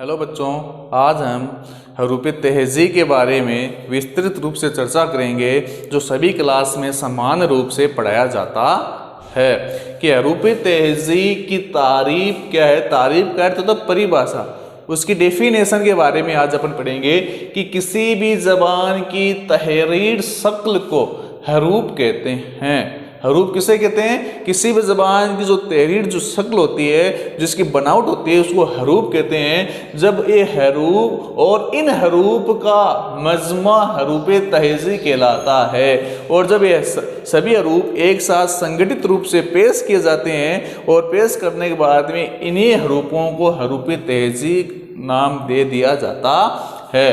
Hello बच्चों, आज हम हरूफ तहज़ी के बारे में विस्तृत रूप से चर्चा करेंगे जो सभी क्लास में समान रूप से पढ़ाया जाता है कि हरूफ तहज़ी की तारीफ क्या है। तारीफ का अर्थ तो परिभाषा, उसकी डेफिनेशन के बारे में आज अपन पढ़ेंगे कि किसी भी ज़बान की तहरीर शक्ल को हरूफ कहते हैं। हरूफ किसे कहते हैं? किसी भी ज़बान की जो तहरीर जो शक्ल होती है, जिसकी बनावट होती है, उसको हरूफ कहते हैं। जब ये हरूफ और इन हरूफ का मजमा हरूफ तहज़ी कहलाता है और जब ये सभी हरूफ एक साथ संगठित रूप से पेश किए जाते हैं और पेश करने के बाद में इन्हीं हरूफों को हरूफ तहज़ी नाम दे दिया जाता है।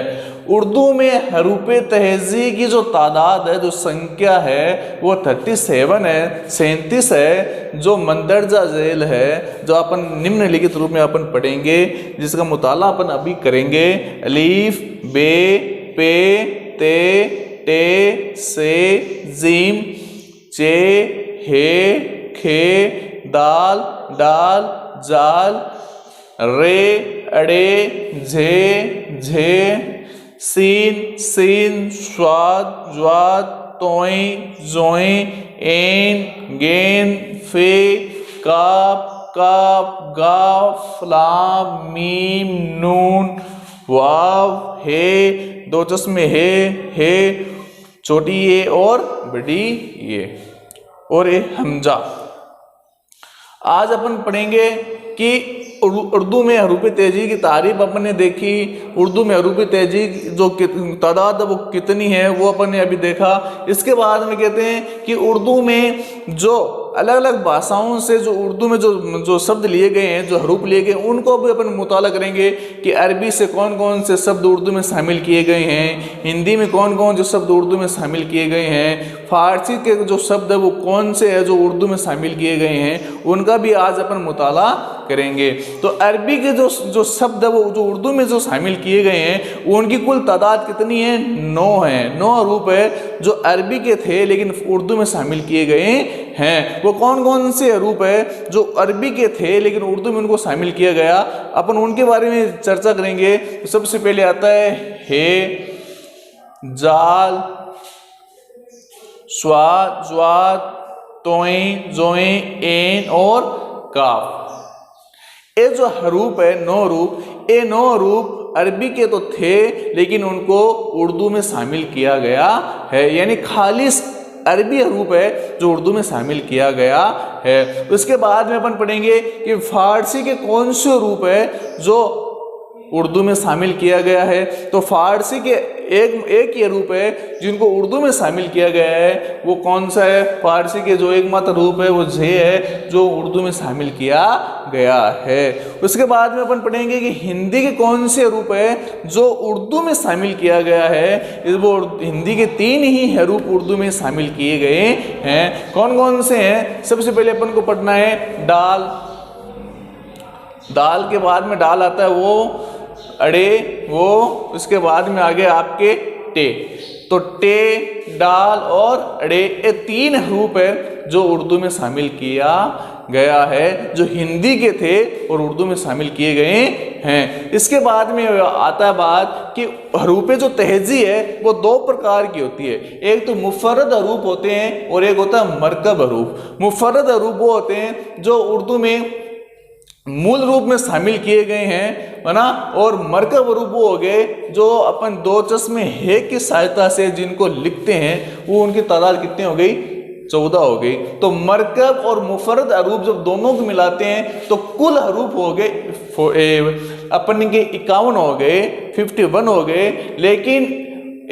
उर्दू में हरूफ तहज़ी की जो तादाद है, जो संख्या है, वो 37 है, 37 है, जो मंदरजा झेल है, जो अपन निम्नलिखित रूप में अपन पढ़ेंगे, जिसका मुताला अपन अभी करेंगे। अलीफ, बे, पे, ते, टे, से, जीम, चे, हे, खे, दाल, डाल, जाल, रे, अड़े, झे, झे, सीन, सीन, स्वाद, ज्वाद, तोई, जोई, एन, गेन, फे, काफ, काफ, गाफ, लाम, मीम, नून, वाव, हे, दो चश्मे हे, छोटी ये और बड़ी ये, और ये हमजा। आज अपन पढ़ेंगे कि उर्दू में हरूफ तहज़ी की तारीफ अपन ने देखी। उर्दू में हरूफ तहज़ी जो तादाद वो कितनी है वो अपन ने अभी देखा। इसके बाद में कहते हैं कि उर्दू में जो अलग अलग भाषाओं से जो उर्दू में जो शब्द लिए गए हैं, जो हरूफ लिए गए, उनको भी अपन मुताला करेंगे कि अरबी से कौन कौन से शब्द उर्दू में शामिल किए गए हैं, हिंदी में कौन कौन जो शब्द उर्दू में शामिल किए गए हैं, फारसी के जो शब्द है वो कौन से है जो उर्दू में शामिल किए गए हैं, उनका भी आज अपन मुताला करेंगे। तो अरबी के जो शब्द है वो जो उर्दू में जो शामिल किए गए हैं, उनकी कुल तादाद कितनी है? 9 है। 9 हरूफ है जो अरबी के थे लेकिन उर्दू में शामिल किए गए हैं। वो कौन कौन से हरूफ है जो अरबी के थे लेकिन उर्दू में उनको शामिल किया गया, अपन उनके बारे में चर्चा करेंगे। तो सबसे पहले आता है हे, जाल, स्वाद, ज्वाद, तोई, जोई, एन और काफ। ये जो हरूफ है 9 हरूफ, ये 9 हरूफ अरबी के तो थे लेकिन उनको उर्दू में शामिल किया गया है, यानी खालिस अरबी हरूफ है जो उर्दू में शामिल किया गया है। उसके बाद में अपन पढ़ेंगे कि फारसी के कौन से हरूफ है जो उर्दू में शामिल किया गया है। तो फारसी के एक ही हरूफ है जिनको उर्दू में शामिल किया गया है, वो कौन सा है? फारसी के जो एकमात्र हरूफ है वो झे है जो उर्दू में शामिल किया गया है। उसके बाद में अपन पढ़ेंगे कि हिंदी के कौन से हरूफ है जो उर्दू में शामिल किया गया है। वो हिंदी के 3 ही हरूफ उर्दू में शामिल किए गए हैं। कौन कौन से हैं? सबसे पहले अपन को पढ़ना है डाल। दाल के बाद में डाल आता है वो, अड़े वो, उसके बाद में आगे आपके टे। तो टे, डाल और अड़े, ये 3 हरूफ है जो उर्दू में शामिल किया गया है, जो हिंदी के थे और उर्दू में शामिल किए गए हैं। इसके बाद में आता है बात कि हरूफ जो तहज़ी है वो 2 प्रकार की होती है। एक तो मुफर्रद हरूफ होते हैं और एक होता है मरकब हरूफ। मुफर्रद हरूफ वो होते हैं जो उर्दू में मूल रूप में शामिल किए गए हैं, है ना। और मरकब हरूफ वो हो गए जो अपन 2 चश्मे हे की सहायता से जिनको लिखते हैं, वो उनकी तादाद कितनी हो गई? 14 हो गई। तो मरकब और मुफर्रद हरूफ जब दोनों को मिलाते हैं तो कुल हरूफ हो गए अपन के 51 हो गए, 51 हो गए। लेकिन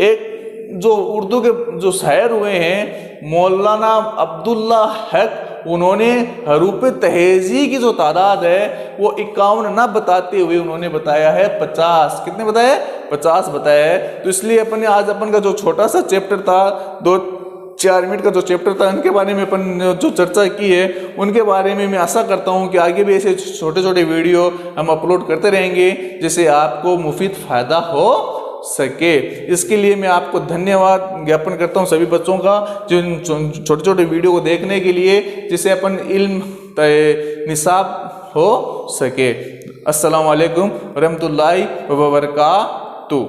एक जो उर्दू के जो शायर हुए हैं मौलाना अब्दुल्ला हक, उन्होंने हरूफ तहज़ी की जो तादाद है वो 51 ना बताते हुए उन्होंने बताया है 50। कितने बताया? 50 बताया है। तो इसलिए अपन ने आज अपन का जो छोटा सा चैप्टर था, 2-4 मिनट का जो चैप्टर था, उनके बारे में अपन जो चर्चा की है, उनके बारे में मैं आशा करता हूँ कि आगे भी ऐसे छोटे छोटे वीडियो हम अपलोड करते रहेंगे जिससे आपको मुफीद फ़ायदा हो सके। इसके लिए मैं आपको धन्यवाद ज्ञापन करता हूं सभी बच्चों का जो छोटे छोटे वीडियो को देखने के लिए, जिससे अपन इल्म निसाब हो सके। अस्सलामु अलैकुम रहमतुल्लाहि व बरकातुहू।